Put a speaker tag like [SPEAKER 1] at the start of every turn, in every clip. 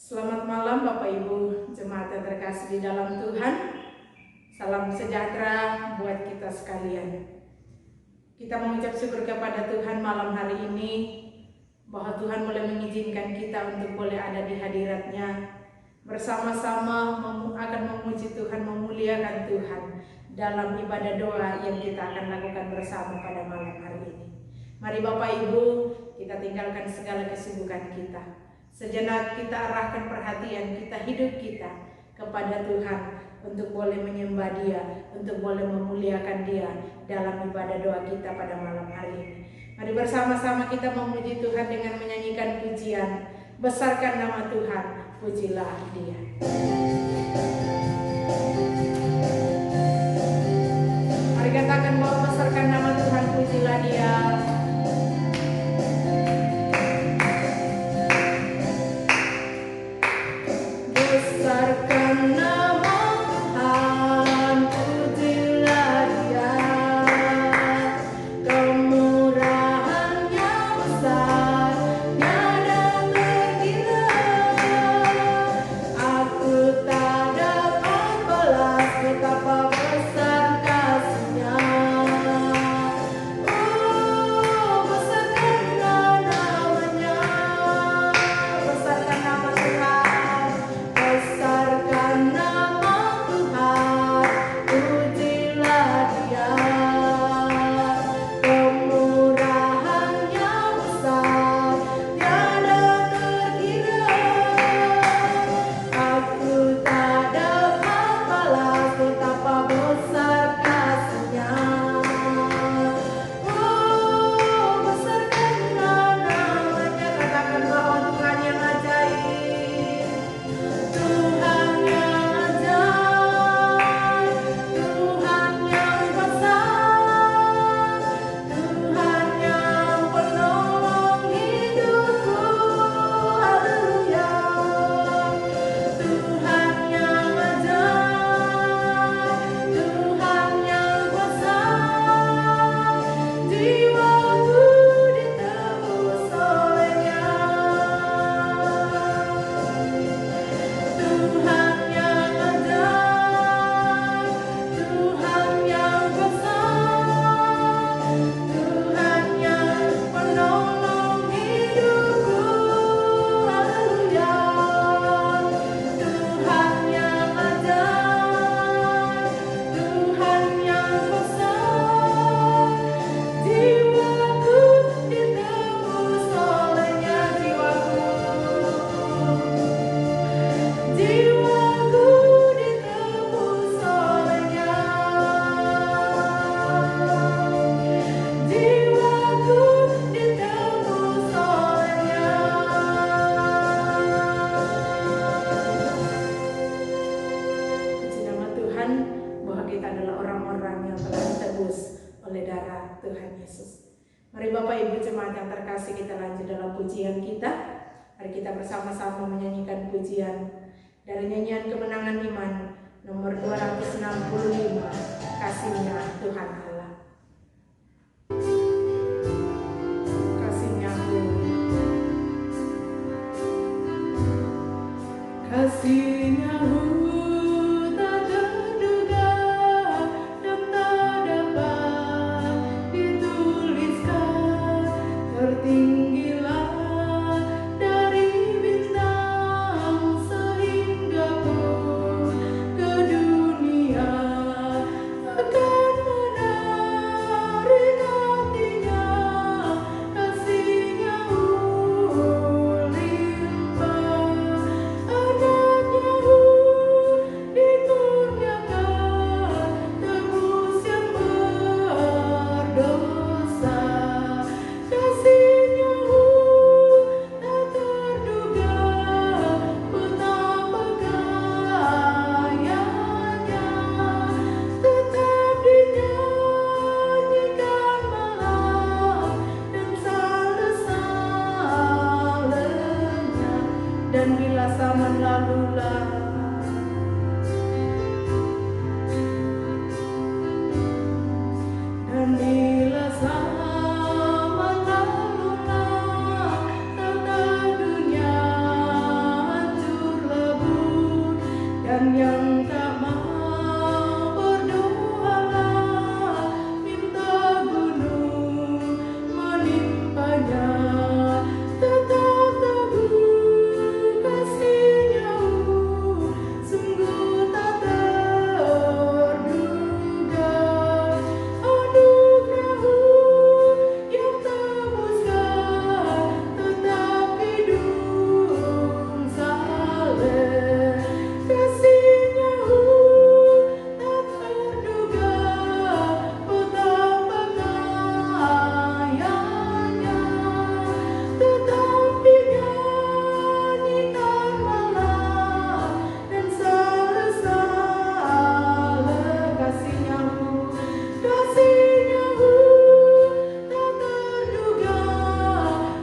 [SPEAKER 1] Selamat malam Bapak Ibu jemaat yang terkasih di dalam Tuhan. Salam sejahtera buat kita sekalian. Kita mengucap syukur kepada Tuhan malam hari ini bahwa Tuhan boleh mengizinkan kita untuk boleh ada di hadirat-Nya, bersama-sama akan memuji Tuhan, memuliakan Tuhan dalam ibadah doa yang kita akan lakukan bersama pada malam hari ini. Mari Bapak Ibu, kita tinggalkan segala kesibukan kita. Sejenak kita arahkan perhatian kita, hidup kita kepada Tuhan untuk boleh menyembah Dia, untuk boleh memuliakan Dia dalam ibadah doa kita pada malam hari ini. Mari bersama-sama kita memuji Tuhan dengan menyanyikan pujian. Besarkan nama Tuhan, pujilah Dia. Mari katakan bahwa besarkan nama Tuhan, pujilah Dia. Besarkan nama Tuhan, pujilah Dia. Kemurahan-Nya besar, tiada terkira. Aku tak dapat balas betapa besar kasih-Nya. Besarkanlah namanya, besarkan nama Tuhan. Besarkan nama Tuhan, pujilah Dia. Kemurahan-Nya besar, tiada terkira. Aku tak dapat balas betapa besar kasih-Nya. Besarkanlah namanya, katakan bahwa Tuhan yang ajaib. Tuhan yang ajaib, Tuhan yang besar, Tuhan yang penolong hidupku, haleluya. Tuhan yang ajaib, Tuhan yang besar, jiwaku ditebus oleh-Nya. Tuhan yang ajaib, Tuhan yang besar, Tuhan yang penolong hidupku, haleluya. Tuhan yang ajaib, Tuhan yang besar, jiwaku ditebus oleh-Nya, jiwaku ditebus oleh-Nya. Jiwaku ditebus oleh-Nya. Puji nama Tuhan bahwa kita adalah orang-orang yang telah ditebus oleh darah Tuhan Yesus. Mari Bapak Ibu jemaat yang terkasih, kita lanjut dalam pujian kita. Mari kita bersama-sama menyanyikan pujian dari nyanyian Kemenangan Iman nomor 265, Kasih-Nya Tuhan Allah. Kasih-Nya Kasih-Nya tak terduga dan tak dapat dituliskan, tertinggilah dari bintang sehingga pun ke dunia akan menarik hatinya. Kasih-Nya limpah, anaknya dikurniakan tebus yang berdosa. Kasih-Nya tak terduga, betapa kayanya, tetap dinyanyikan malam dan saleh-salehnya. Dan bila zaman lalulah, dan bila zaman lalulah, tata dunia Tuhan yang tak mau berdoalah, minta gunung menimpanya, tetap teguh kasih-Nya, sungguh tak terduga. Anugerah-Mu yang tebuskan tetap hidung saleh, kasih-Nya tak terduga, betapa kayanya, tetap dinyanyikan malam dan sale-sale. Kasih-Nya tak terduga,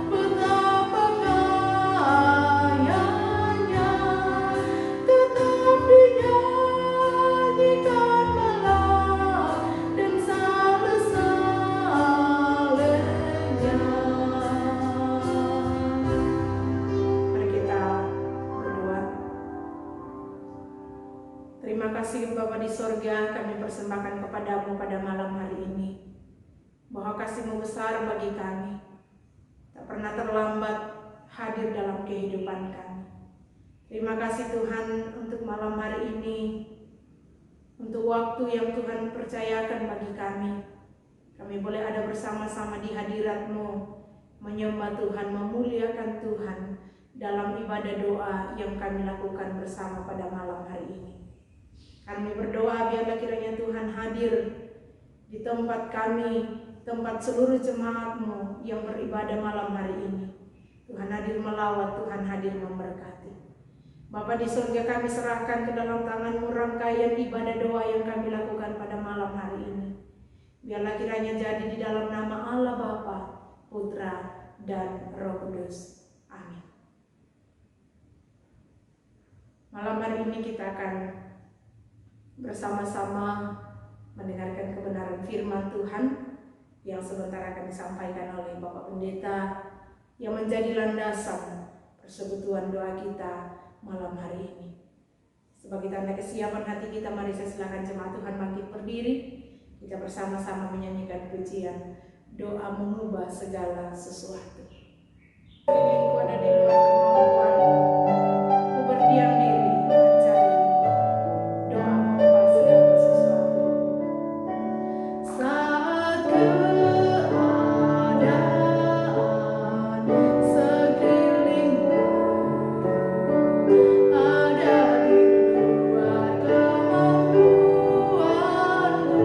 [SPEAKER 1] betapa kayanya, tetap dinyanyikan malam dan sale-salenya. Mari kita berdoa. Terima kasih Bapa di sorga, kami persembahkan kepadamu pada malam hari ini, bahwa kasih-Mu besar bagi kami, tak pernah terlambat hadir dalam kehidupan kami. Terima kasih Tuhan untuk malam hari ini, untuk waktu yang Tuhan percayakan bagi kami. Kami boleh ada bersama-sama di hadirat-Mu, menyembah Tuhan, memuliakan Tuhan dalam ibadah doa yang kami lakukan bersama pada malam hari ini. Kami berdoa biarlah kiranya Tuhan hadir di tempat kami, tempat seluruh jemaat-Mu yang beribadah malam hari ini. Tuhan hadir melawat, Tuhan hadir memberkati. Bapa di surga, kami serahkan ke dalam tangan-Mu rangkaian ibadah doa yang kami lakukan pada malam hari ini. Biarlah kiranya jadi di dalam nama Allah Bapa, Putra, dan Roh Kudus. Amin. Malam hari ini kita akan bersama-sama mendengarkan kebenaran firman Tuhan yang sebentar akan disampaikan oleh Bapak Pendeta, yang menjadi landasan persekutuan doa kita malam hari ini. Sebagai tanda kesiapan hati kita, mari saya silakan jemaat Tuhan bangkit berdiri. Kita bersama-sama menyanyikan pujian doa mengubah segala sesuatu. Ku ada di luar kemampuanku, ku berdiam diri mencari doa mengubah segala sesuatu. Saat keadaan sekelilingku ada di luar kemampuanku,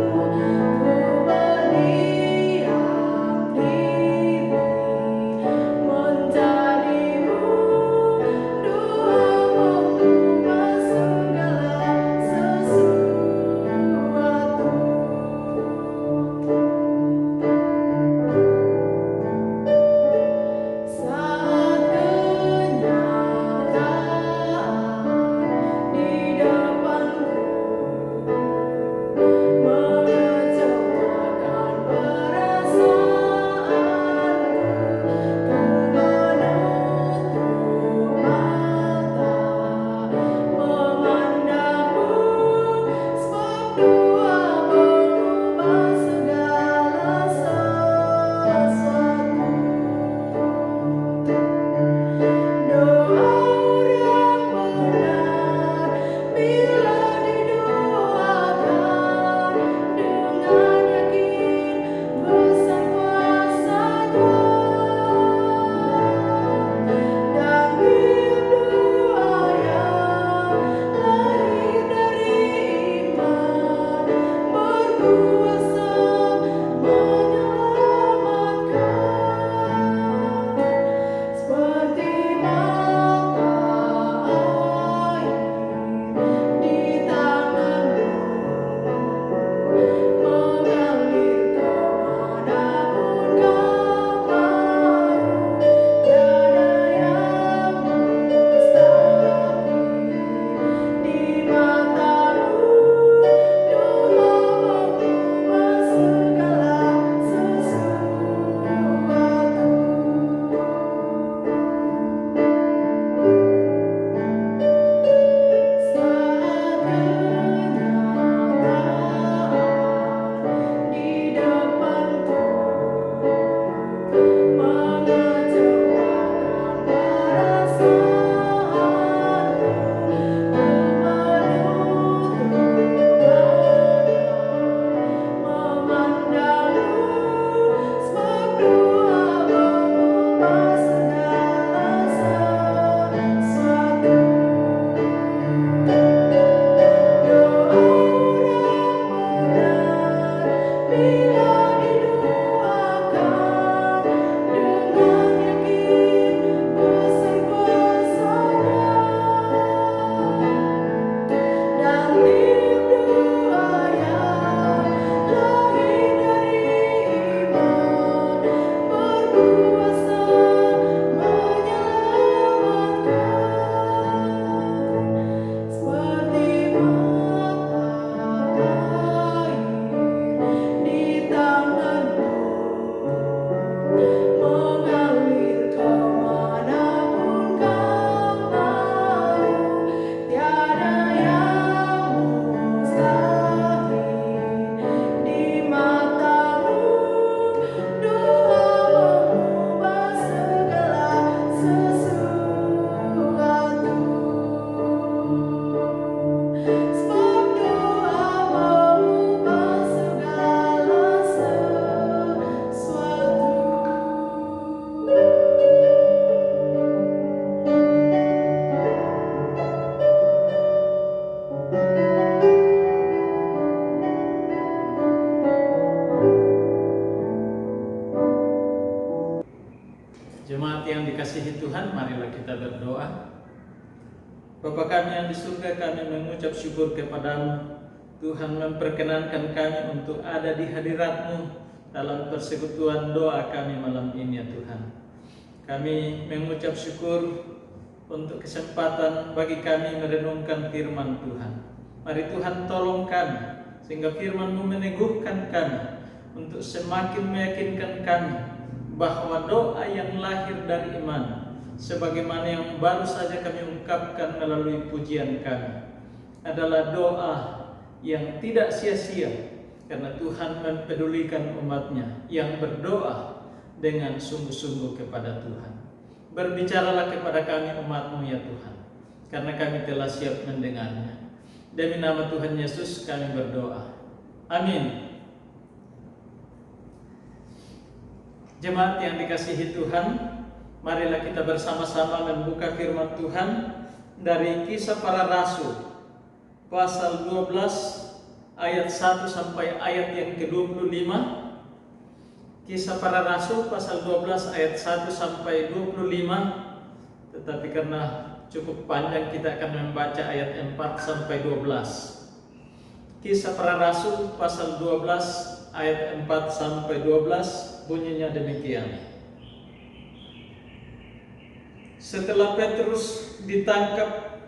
[SPEAKER 1] ku berdiam diri mencari-Mu.
[SPEAKER 2] Bapa kami yang di surga, kami mengucap syukur kepada-Mu. Tuhan memperkenankan kami untuk ada di hadirat-Mu dalam persekutuan doa kami malam ini ya Tuhan. Kami mengucap syukur untuk kesempatan bagi kami merenungkan firman Tuhan. Mari Tuhan tolong kami, sehingga firman-Mu meneguhkan kami untuk semakin meyakinkan kami bahwa doa yang lahir dari iman, sebagaimana yang baru saja kami ungkapkan melalui pujian kami, adalah doa yang tidak sia-sia, karena Tuhan mempedulikan umat-Nya yang berdoa dengan sungguh-sungguh kepada Tuhan. Berbicaralah kepada kami umat-Mu ya Tuhan, karena kami telah siap mendengarnya. Demi nama Tuhan Yesus kami berdoa. Amin. Jemaat yang dikasihi Tuhan, marilah kita bersama-sama membuka firman Tuhan dari Kisah Para Rasul pasal 12 ayat 1 sampai ayat yang ke-25. Kisah Para Rasul pasal 12 ayat 1 sampai 25. Tetapi karena cukup panjang, kita akan membaca ayat 4 sampai 12. Kisah Para Rasul pasal 12 ayat 4 sampai 12 bunyinya demikian. Setelah Petrus ditangkap,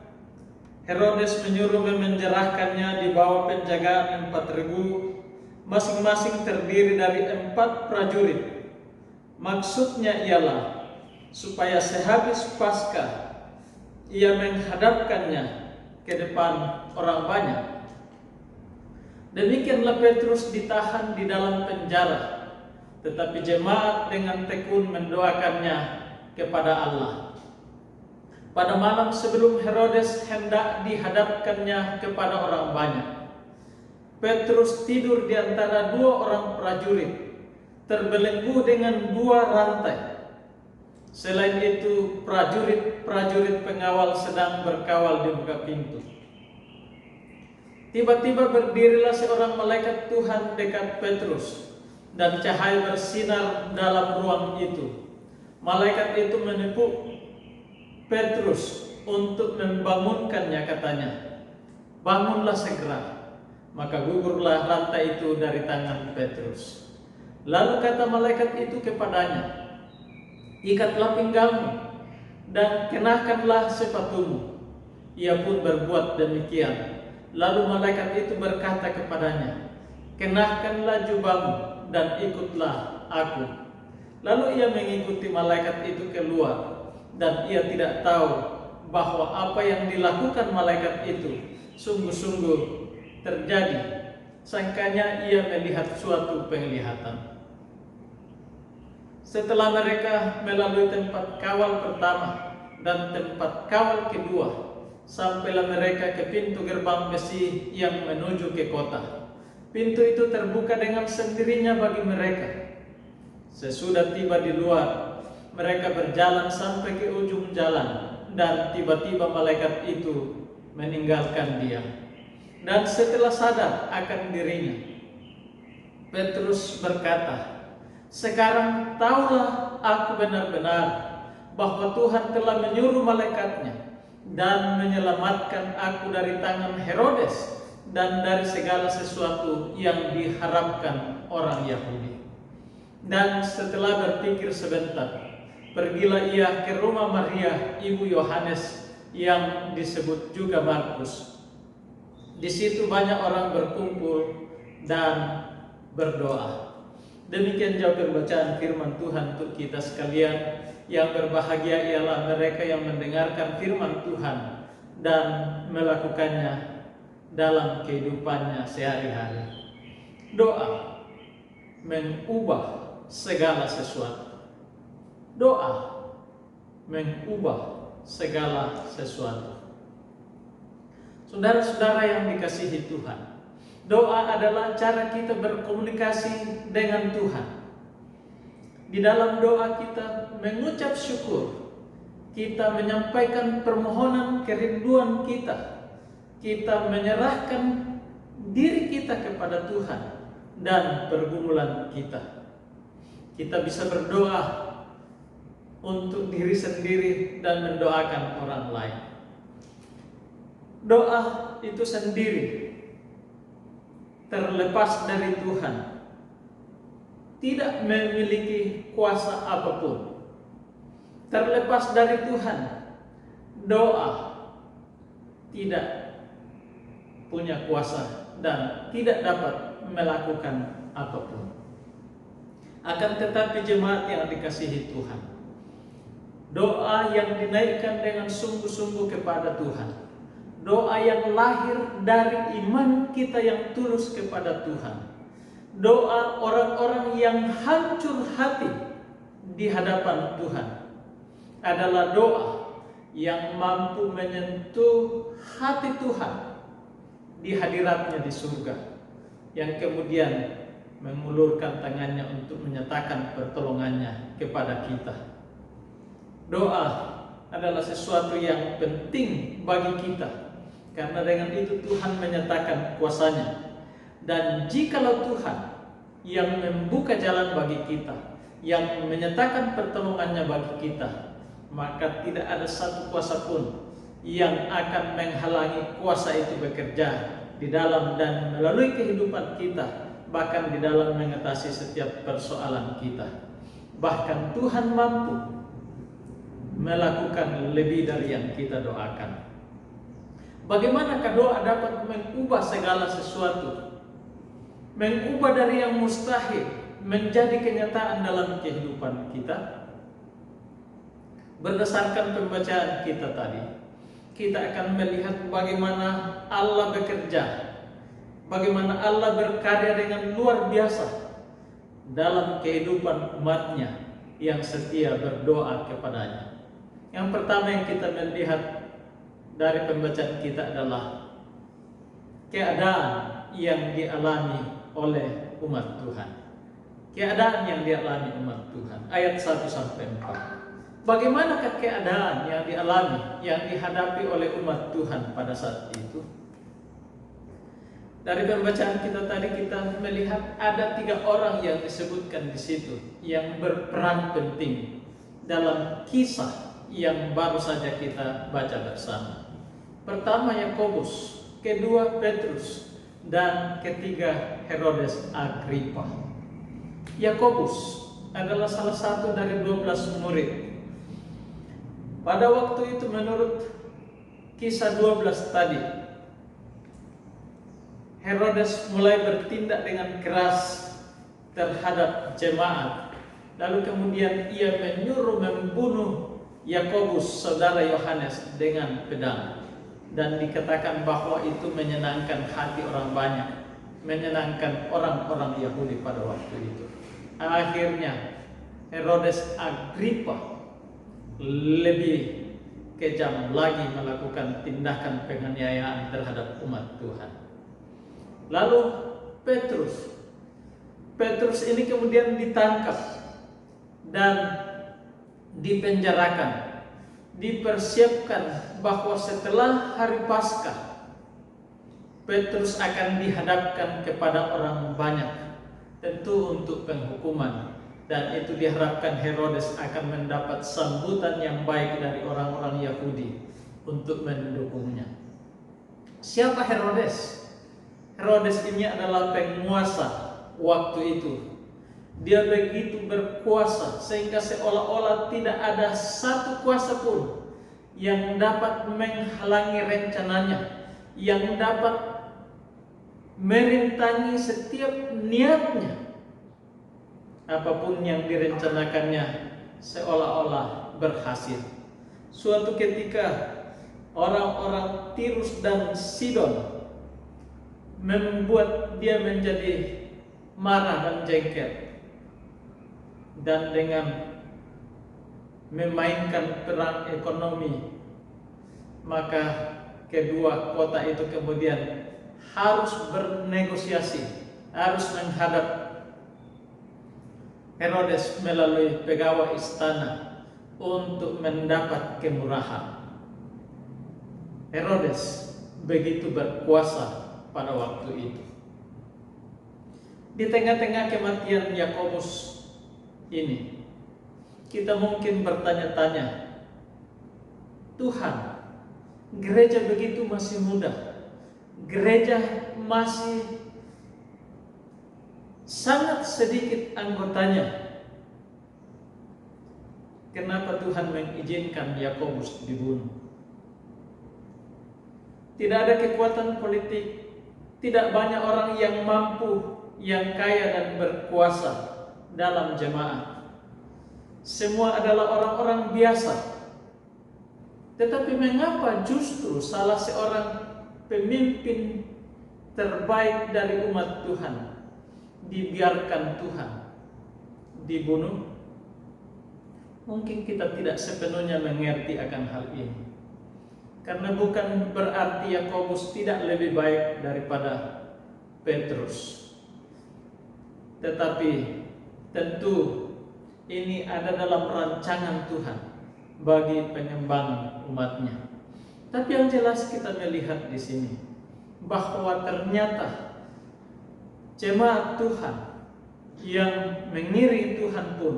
[SPEAKER 2] Herodes menyuruh memenjarakannya di bawah penjagaan 4.000, masing-masing terdiri dari 4 prajurit. Maksudnya ialah supaya sehabis Paskah ia menghadapkannya ke depan orang banyak. Demikianlah Petrus ditahan di dalam penjara, tetapi jemaat dengan tekun mendoakannya kepada Allah. Pada malam sebelum Herodes hendak dihadapkannya kepada orang banyak, Petrus tidur di antara 2 orang prajurit, terbelenggu dengan 2 rantai. Selain itu, prajurit pengawal sedang berkawal di buka pintu. Tiba-tiba berdirilah seorang malaikat Tuhan dekat Petrus, dan cahaya bersinar dalam ruang itu. Malaikat itu menepuk Petrus untuk membangunkannya, katanya, "Bangunlah segera." Maka gugurlah rantai itu dari tangan Petrus. Lalu kata malaikat itu kepadanya, "Ikatlah pinggangmu dan kenakanlah sepatumu." Ia pun berbuat demikian. Lalu malaikat itu berkata kepadanya, "Kenakanlah jubahmu dan ikutlah aku." Lalu ia mengikuti malaikat itu keluar, dan ia tidak tahu bahwa apa yang dilakukan malaikat itu sungguh-sungguh terjadi. Sangkanya ia melihat suatu penglihatan. Setelah mereka melalui tempat kawal pertama dan tempat kawal kedua, sampailah mereka ke pintu gerbang besi yang menuju ke kota. Pintu itu terbuka dengan sendirinya bagi mereka. Sesudah tiba di luar, mereka berjalan sampai ke ujung jalan, dan tiba-tiba malaikat itu meninggalkan dia. Dan setelah sadar akan dirinya, Petrus berkata, "Sekarang tahulah aku benar-benar bahwa Tuhan telah menyuruh malaikatnya dan menyelamatkan aku dari tangan Herodes dan dari segala sesuatu yang diharapkan orang Yahudi." Dan setelah berpikir sebentar, pergilah ia ke rumah Maria, ibu Yohanes, yang disebut juga Markus. Di situ banyak orang berkumpul dan berdoa. Demikian jauh pembacaan firman Tuhan untuk kita sekalian. Yang berbahagia ialah mereka yang mendengarkan firman Tuhan dan melakukannya dalam kehidupannya sehari-hari. Doa mengubah segala sesuatu. Doa mengubah segala sesuatu. Saudara-saudara yang dikasihi Tuhan, doa adalah cara kita berkomunikasi dengan Tuhan. Di dalam doa kita mengucap syukur, kita menyampaikan permohonan kerinduan kita, kita menyerahkan diri kita kepada Tuhan dan pergumulan kita. Kita bisa berdoa untuk diri sendiri dan mendoakan orang lain. doa itu sendiri terlepas dari Tuhan tidak memiliki kuasa apapun. Terlepas dari Tuhan, doa tidak punya kuasa dan tidak dapat melakukan apapun. Akan tetapi jemaat yang dikasihi Tuhan, doa yang dinaikkan dengan sungguh-sungguh kepada Tuhan, doa yang lahir dari iman kita yang tulus kepada Tuhan, doa orang-orang yang hancur hati di hadapan Tuhan, adalah doa yang mampu menyentuh hati Tuhan di hadiratnya di surga, yang kemudian mengulurkan tangannya untuk menyatakan pertolongannya kepada kita. Doa adalah sesuatu yang penting bagi kita, karena dengan itu Tuhan menyatakan kuasanya. Dan jikalau Tuhan yang membuka jalan bagi kita, yang menyatakan pertolongannya bagi kita, maka tidak ada satu kuasa pun yang akan menghalangi kuasa itu bekerja di dalam dan melalui kehidupan kita, bahkan di dalam mengatasi setiap persoalan kita. Bahkan Tuhan mampu melakukan lebih dari yang kita doakan. Bagaimanakah doa dapat mengubah segala sesuatu, mengubah dari yang mustahil menjadi kenyataan dalam kehidupan kita? Berdasarkan pembacaan kita tadi, kita akan melihat bagaimana Allah bekerja, bagaimana Allah berkarya dengan luar biasa dalam kehidupan umatnya yang setia berdoa kepadanya. Yang pertama yang kita melihat dari pembacaan kita adalah keadaan yang dialami oleh umat Tuhan. Keadaan yang dialami umat Tuhan. Ayat 1-4. Bagaimanakah keadaan yang dialami, yang dihadapi oleh umat Tuhan pada saat itu? Dari pembacaan kita tadi kita melihat ada 3 orang yang disebutkan di situ yang berperan penting dalam kisah yang baru saja kita baca bersama. Pertama Yakobus, kedua Petrus, dan ketiga Herodes Agripa. Yakobus adalah salah satu dari 12 murid. Pada waktu itu menurut kisah 12 tadi, Herodes mulai bertindak dengan keras terhadap jemaat. Lalu kemudian ia menyuruh membunuh Yakobus, saudara Yohanes, dengan pedang. Dan dikatakan bahwa itu menyenangkan hati orang banyak, menyenangkan orang-orang Yahudi pada waktu itu. Akhirnya Herodes Agripa lebih kejam lagi melakukan tindakan penganiayaan terhadap umat Tuhan. Lalu Petrus ini kemudian ditangkap dan dipenjarakan. Dipersiapkan bahwa setelah hari Paskah Petrus akan dihadapkan kepada orang banyak, tentu untuk penghukuman. Dan itu diharapkan Herodes akan mendapat sambutan yang baik dari orang-orang Yahudi untuk mendukungnya. Siapa Herodes? Herodes ini adalah penguasa waktu itu. Dia begitu berkuasa sehingga seolah-olah tidak ada satu kuasa pun yang dapat menghalangi rencananya, yang dapat merintangi setiap niatnya. Apapun yang direncanakannya seolah-olah berhasil. Suatu ketika orang-orang Tirus dan Sidon membuat dia menjadi marah dan jengkel, dan dengan memainkan peran ekonomi, maka kedua kota itu kemudian harus bernegosiasi, harus menghadap Herodes melalui pegawai istana untuk mendapat kemurahan. Herodes begitu berkuasa pada waktu itu. Di tengah-tengah kematian Yakobus ini, kita mungkin bertanya-tanya, Tuhan, gereja begitu masih muda, gereja masih sangat sedikit anggotanya. Kenapa Tuhan mengizinkan Yakobus dibunuh? Tidak ada kekuatan politik, tidak banyak orang yang mampu, yang kaya dan berkuasa dalam jemaat. Semua adalah orang-orang biasa. Tetapi mengapa justru salah seorang pemimpin terbaik dari umat Tuhan dibiarkan Tuhan dibunuh? Mungkin kita tidak sepenuhnya mengerti akan hal ini. Karena bukan berarti Yakobus tidak lebih baik daripada Petrus. Tetapi tentu ini ada dalam rancangan Tuhan bagi pengembangan umatnya. Tapi yang jelas kita melihat di sini bahwa ternyata jemaat Tuhan yang mengiring Tuhan pun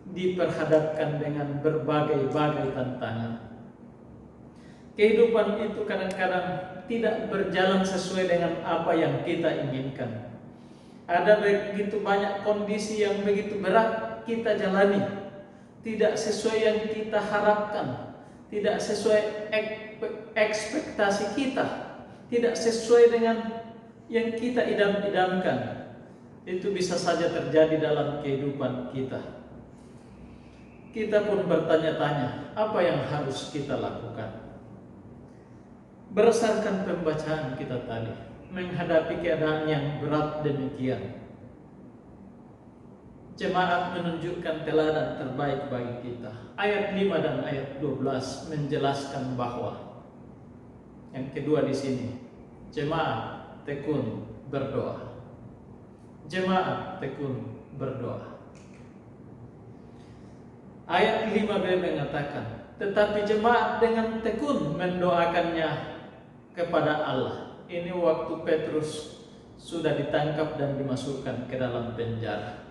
[SPEAKER 2] diperhadapkan dengan berbagai-bagai tantangan. Kehidupan itu kadang-kadang tidak berjalan sesuai dengan apa yang kita inginkan. Ada begitu banyak kondisi yang begitu berat kita jalani, tidak sesuai yang kita harapkan, tidak sesuai ekspektasi kita, tidak sesuai dengan yang kita idam-idamkan. Itu bisa saja terjadi dalam kehidupan kita. Kita pun bertanya-tanya, apa yang harus kita lakukan? Berdasarkan pembacaan kita tadi, menghadapi keadaan yang berat demikian, jemaat menunjukkan teladan terbaik bagi kita. Ayat 5 dan ayat 12 menjelaskan bahwa yang kedua di sini, jemaat tekun berdoa. Jemaat tekun berdoa. Ayat 5b mengatakan, tetapi jemaat dengan tekun mendoakannya kepada Allah. Ini waktu Petrus sudah ditangkap dan dimasukkan ke dalam penjara.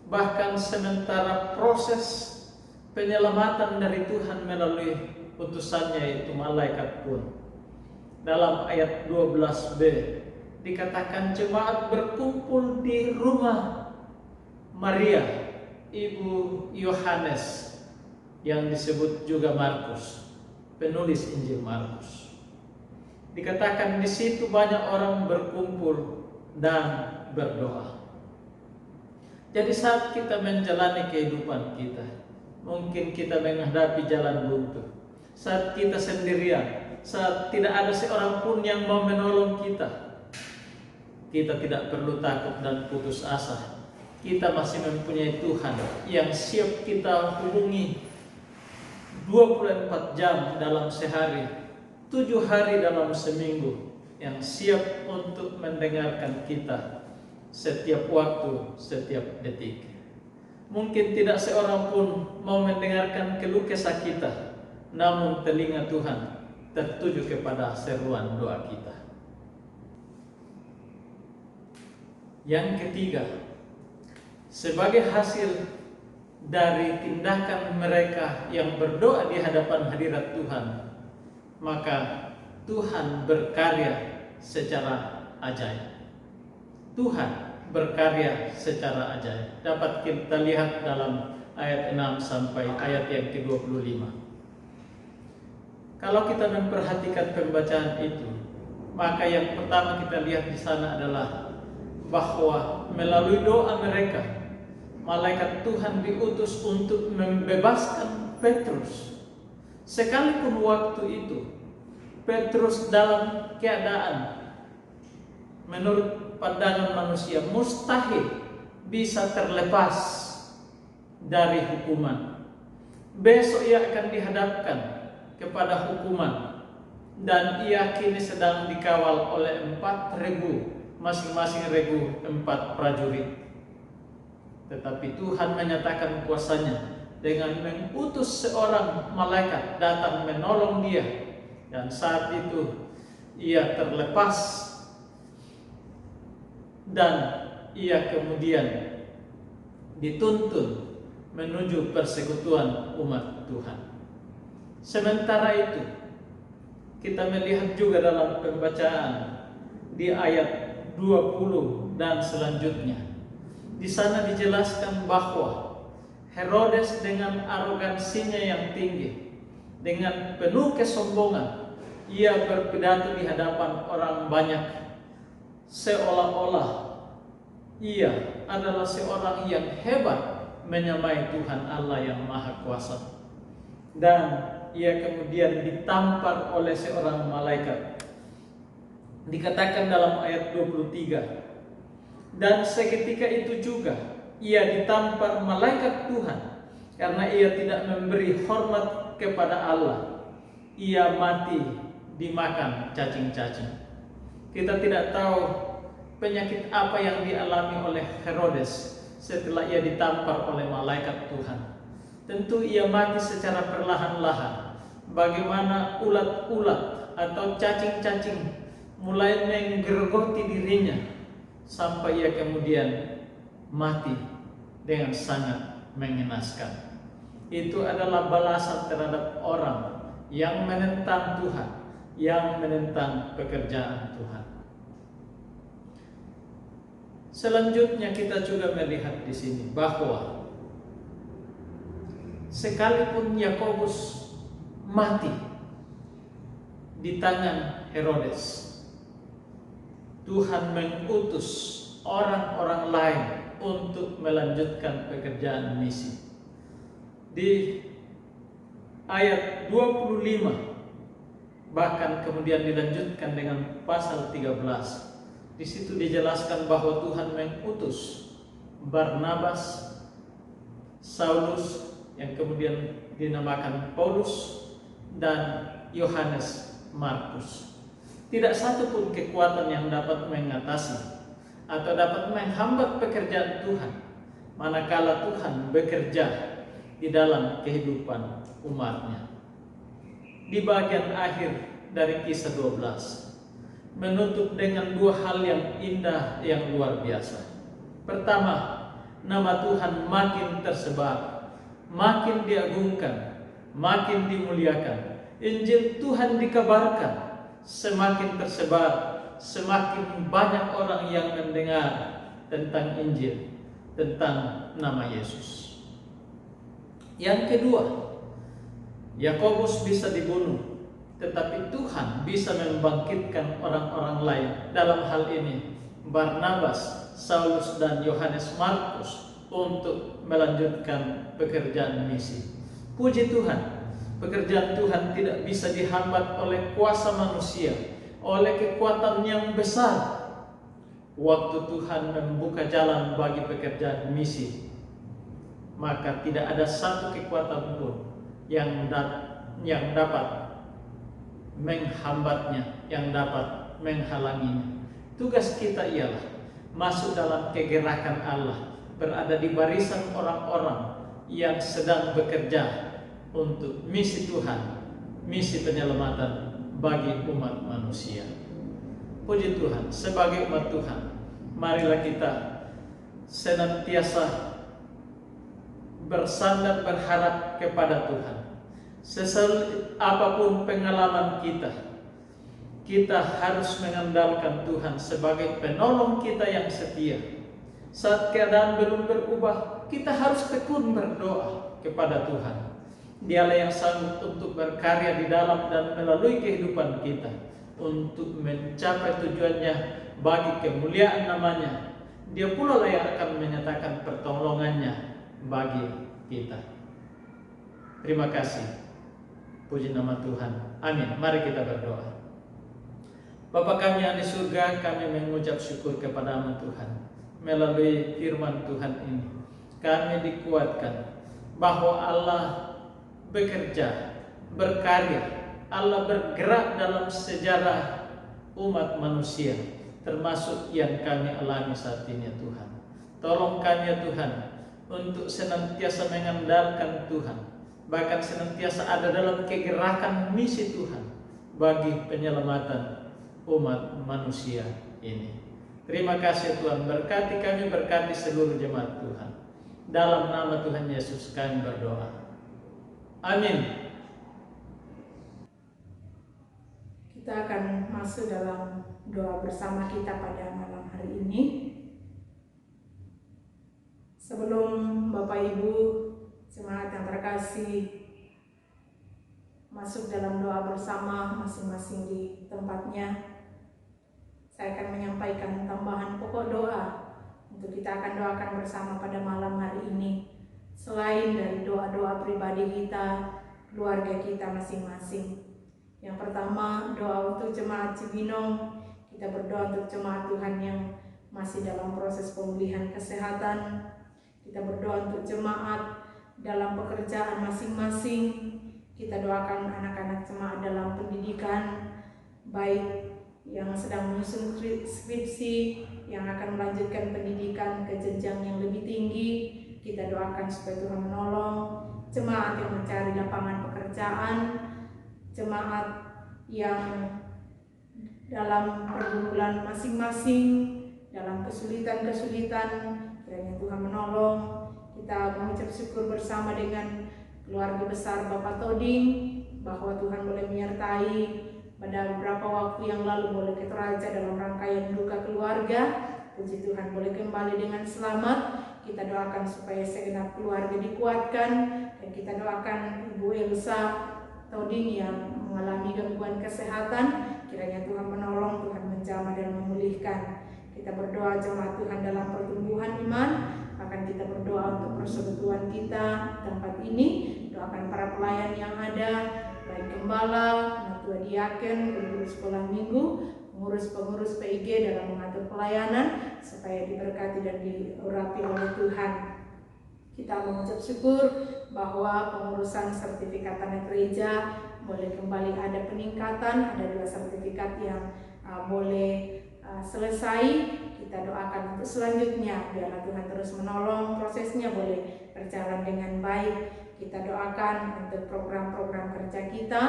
[SPEAKER 2] Bahkan sementara proses penyelamatan dari Tuhan melalui utusannya yaitu malaikat pun, dalam ayat 12b dikatakan jemaat berkumpul di rumah Maria, ibu Yohanes, yang disebut juga Markus, penulis Injil Markus. Dikatakan di situ banyak orang berkumpul dan berdoa. Jadi saat kita menjalani kehidupan kita, mungkin kita menghadapi jalan buntu, saat kita sendirian, saat tidak ada seorang pun yang mau menolong kita, kita tidak perlu takut dan putus asa. Kita masih mempunyai Tuhan yang siap kita hubungi 24 jam dalam sehari, 7 hari dalam seminggu, yang siap untuk mendengarkan kita setiap waktu, setiap detik. Mungkin tidak seorang pun mau mendengarkan keluh kesah kita, namun telinga Tuhan tertuju kepada seruan doa kita. Yang ketiga, sebagai hasil dari tindakan mereka yang berdoa di hadapan hadirat Tuhan, maka Tuhan berkarya secara ajaib. Tuhan berkarya secara ajaib. Dapat kita lihat dalam ayat 6 sampai ayat yang ke-25. Kalau kita memperhatikan pembacaan itu, maka yang pertama kita lihat di sana adalah bahwa melalui doa mereka, malaikat Tuhan diutus untuk membebaskan Petrus. Sekalipun waktu itu Petrus dalam keadaan menurut pandangan manusia mustahil bisa terlepas dari hukuman. Besok ia akan dihadapkan kepada hukuman, dan ia kini sedang dikawal oleh 4 regu, masing-masing regu 4 prajurit. Tetapi Tuhan menyatakan kuasanya dengan mengutus seorang malaikat datang menolong dia, dan saat itu ia terlepas dan ia kemudian dituntun menuju persekutuan umat Tuhan. Sementara itu kita melihat juga dalam pembacaan di ayat 20 dan selanjutnya. Di sana dijelaskan bahwa Herodes dengan arogansinya yang tinggi, dengan penuh kesombongan, ia berpidato di hadapan orang banyak, seolah-olah ia adalah seorang yang hebat menyamai Tuhan Allah yang Maha Kuasa. Dan ia kemudian ditampar oleh seorang malaikat. Dikatakan dalam ayat 23, dan seketika itu juga ia ditampar malaikat Tuhan karena ia tidak memberi hormat kepada Allah. Ia mati dimakan cacing-cacing. Kita tidak tahu penyakit apa yang dialami oleh Herodes setelah ia ditampar oleh malaikat Tuhan. Tentu ia mati secara perlahan-lahan. Bagaimana ulat-ulat atau cacing-cacing mulai menggerogoti dirinya sampai ia kemudian mati dengan sangat mengenaskan. Itu adalah balasan terhadap orang yang menentang Tuhan, yang menentang pekerjaan Tuhan. Selanjutnya kita juga melihat di sini bahwa sekalipun Yakobus mati di tangan Herodes, Tuhan mengutus orang-orang lain untuk melanjutkan pekerjaan misi. Di ayat 25 bahkan kemudian dilanjutkan dengan pasal 13. Di situ dijelaskan bahwa Tuhan mengutus Barnabas, Saulus yang kemudian dinamakan Paulus, dan Yohanes Markus. Tidak satu pun kekuatan yang dapat mengatasi atau dapat menghambat pekerjaan Tuhan manakala Tuhan bekerja di dalam kehidupan umatnya. Di bagian akhir dari kisah 12 menutup dengan dua hal yang indah yang luar biasa. Pertama, nama Tuhan makin tersebar, makin diagungkan, makin dimuliakan. Injil Tuhan dikabarkan, semakin tersebar, semakin banyak orang yang mendengar tentang Injil, tentang nama Yesus. Yang kedua, Yakobus bisa dibunuh, tetapi Tuhan bisa membangkitkan orang-orang lain. Dalam hal ini Barnabas, Saulus, dan Yohanes Markus untuk melanjutkan pekerjaan misi. Puji Tuhan, pekerjaan Tuhan tidak bisa dihambat oleh kuasa manusia, oleh kekuatan yang besar. Waktu Tuhan membuka jalan bagi pekerjaan misi, maka tidak ada satu kekuatan pun yang dapat menghambatnya, yang dapat menghalanginya. Tugas kita ialah masuk dalam kegerakan Allah, berada di barisan orang-orang yang sedang bekerja untuk misi Tuhan, misi penyelamatan bagi umat manusia. Puji Tuhan, sebagai umat Tuhan, marilah kita senantiasa bersandar berharap kepada Tuhan. Sesulit apapun pengalaman kita harus mengandalkan Tuhan sebagai penolong kita yang setia. Saat keadaan belum berubah, kita harus tekun berdoa kepada Tuhan. Dialah yang sanggup untuk berkarya di dalam dan melalui kehidupan kita untuk mencapai tujuannya bagi kemuliaan namanya. Dia pula lah yang akan menyatakan pertolongannya bagi kita. Terima kasih. Puji nama Tuhan. Amin. Mari kita berdoa. Bapa kami yang di surga, kami mengucap syukur kepada-Mu Tuhan. Melalui firman Tuhan ini, kami dikuatkan bahwa Allah bekerja, berkarya, Allah bergerak dalam sejarah umat manusia, termasuk yang kami alami saat ini, ya Tuhan. Tolong kami, ya Tuhan, untuk senantiasa mengandalkan Tuhan, bahkan senantiasa ada dalam kegerakan misi Tuhan bagi penyelamatan umat manusia ini. Terima kasih Tuhan, berkati kami, berkati seluruh jemaat Tuhan. Dalam nama Tuhan Yesus kami berdoa. Amin.
[SPEAKER 1] Kita akan masuk dalam doa bersama kita pada malam hari ini. Sebelum Bapak Ibu jemaat yang terkasih masuk dalam doa bersama masing-masing di tempatnya, saya akan menyampaikan tambahan pokok doa untuk kita akan doakan bersama pada malam hari ini. Selain dari doa-doa pribadi kita, keluarga kita masing-masing. Yang pertama, doa untuk jemaat Cibinong. Kita berdoa untuk jemaat Tuhan yang masih dalam proses pemulihan kesehatan. Kita berdoa untuk jemaat dalam pekerjaan masing-masing. Kita doakan anak-anak jemaat dalam pendidikan, baik yang sedang menyusun skripsi, yang akan melanjutkan pendidikan ke jenjang yang lebih tinggi. Kita doakan supaya Tuhan menolong jemaat yang mencari lapangan pekerjaan, jemaat yang dalam pergumulan masing-masing, dalam kesulitan-kesulitan, kiranya Tuhan menolong. Kita mengucap syukur bersama dengan keluarga besar Bapak Toding bahwa Tuhan boleh menyertai pada beberapa waktu yang lalu boleh kita raja dalam rangkaian duka keluarga. Puji Tuhan boleh kembali dengan selamat. Kita doakan supaya segenap keluarga dikuatkan, dan kita doakan Ibu Elsa Toding yang mengalami gangguan kesehatan, kiranya Tuhan menolong, Tuhan menjamah dan memulihkan. Kita berdoa jemaat Tuhan dalam pertumbuhan iman, akan kita berdoa untuk persekutuan kita tempat ini. Doakan para pelayan yang ada, baik gembala, ketua diaken, guru sekolah minggu, pengurus-pengurus PIG dalam mengatur pelayanan, supaya diberkati dan diurapi oleh Tuhan. Kita mengucap syukur bahwa pengurusan sertifikat tanah gereja boleh kembali ada peningkatan, ada 2 sertifikat yang boleh selesai. Kita doakan untuk selanjutnya, biarlah Tuhan terus menolong, prosesnya boleh berjalan dengan baik. Kita doakan untuk program-program kerja kita,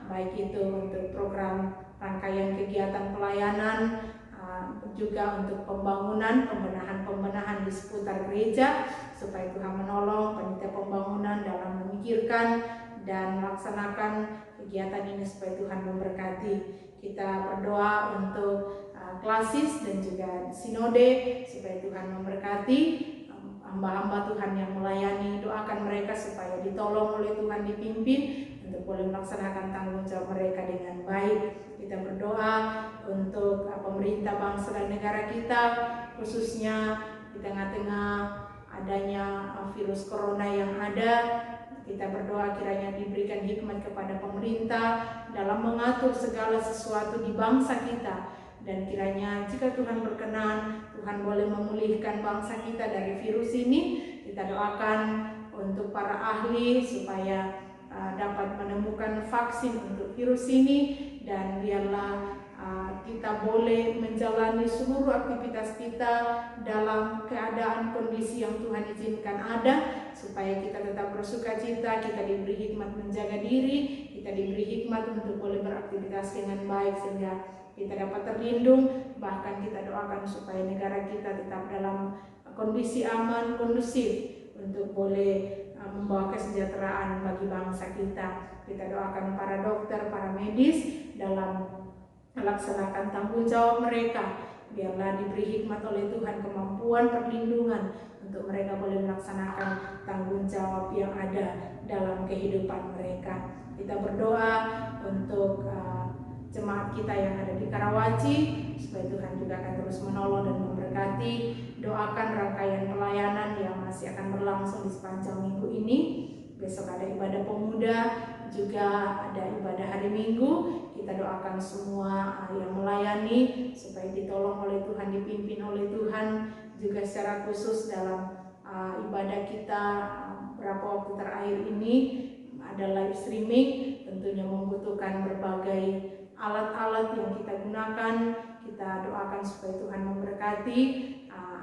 [SPEAKER 1] baik itu untuk program rangkaian kegiatan pelayanan, juga untuk pembenahan di seputar gereja, supaya Tuhan menolong panitia pembangunan dalam memikirkan dan melaksanakan kegiatan ini supaya Tuhan memberkati. Kita berdoa untuk klasis dan juga sinode supaya Tuhan memberkati hamba-hamba Tuhan yang melayani. Doakan mereka supaya ditolong oleh Tuhan, dipimpin untuk boleh melaksanakan tanggung jawab mereka dengan baik. Kita berdoa untuk pemerintah bangsa dan negara kita, khususnya di tengah-tengah adanya virus corona yang ada. Kita berdoa kiranya diberikan hikmat kepada pemerintah dalam mengatur segala sesuatu di bangsa kita, dan kiranya jika Tuhan berkenan, Tuhan boleh memulihkan bangsa kita dari virus ini. Kita doakan untuk para ahli supaya dapat menemukan vaksin untuk virus ini, dan biarlah kita boleh menjalani seluruh aktivitas kita dalam keadaan kondisi yang Tuhan izinkan ada, supaya kita tetap bersuka cita, kita diberi hikmat menjaga diri, kita diberi hikmat untuk boleh beraktivitas dengan baik sehingga kita dapat terlindung. Bahkan kita doakan supaya negara kita tetap dalam kondisi aman, kondusif untuk boleh membawa kesejahteraan bagi bangsa kita. Kita doakan para dokter, para medis dalam melaksanakan tanggung jawab mereka. Biarlah diberi hikmat oleh Tuhan, kemampuan perlindungan untuk mereka boleh melaksanakan tanggung jawab yang ada dalam kehidupan mereka. Kita berdoa untuk jemaat kita yang ada di Karawaci, supaya Tuhan juga akan terus menolong dan memberkati. Doakan rangkaian pelayanan yang masih akan berlangsung di sepanjang minggu ini. Besok ada ibadah pemuda, juga ada ibadah hari Minggu. Kita doakan semua yang melayani supaya ditolong oleh Tuhan, dipimpin oleh Tuhan. Juga secara khusus dalam ibadah kita beberapa waktu terakhir ini ada live streaming, tentunya membutuhkan berbagai alat-alat yang kita gunakan. Kita doakan supaya Tuhan memberkati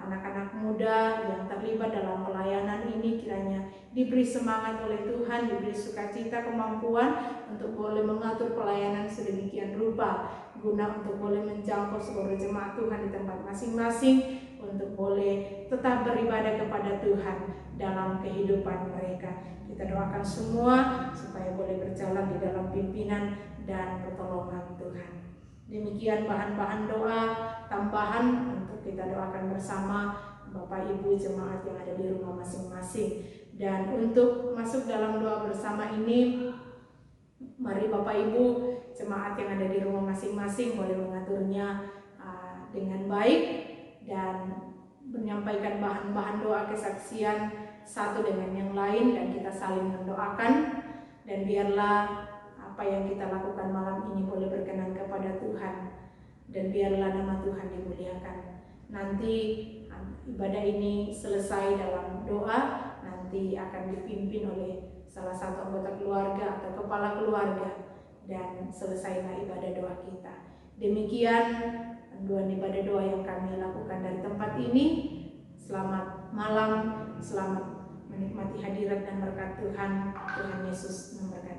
[SPEAKER 1] anak-anak muda yang terlibat dalam pelayanan ini, kiranya diberi semangat oleh Tuhan, diberi sukacita, kemampuan untuk boleh mengatur pelayanan sedemikian rupa, guna untuk boleh menjangkau seluruh jemaat Tuhan di tempat masing-masing, untuk boleh tetap beribadah kepada Tuhan dalam kehidupan mereka. Kita doakan semua supaya boleh berjalan di dalam pimpinan dan pertolongan Tuhan. Demikian bahan-bahan doa tambahan untuk kita doakan bersama Bapak Ibu jemaat yang ada di rumah masing-masing. Dan untuk masuk dalam doa bersama ini, mari Bapak Ibu jemaat yang ada di rumah masing-masing boleh mengaturnya dengan baik dan menyampaikan bahan-bahan doa kesaksian satu dengan yang lain, dan kita saling mendoakan. Dan biarlah apa yang kita lakukan malam ini boleh berkenan kepada Tuhan, dan biarlah nama Tuhan dimuliakan. Nanti ibadah ini selesai dalam doa, nanti akan dipimpin oleh salah satu anggota keluarga atau kepala keluarga, dan selesailah ibadah doa kita. Demikian panduan ibadah doa yang kami lakukan dari tempat ini. Selamat malam, selamat menikmati hadirat dan berkat Tuhan. Tuhan Yesus memberkati.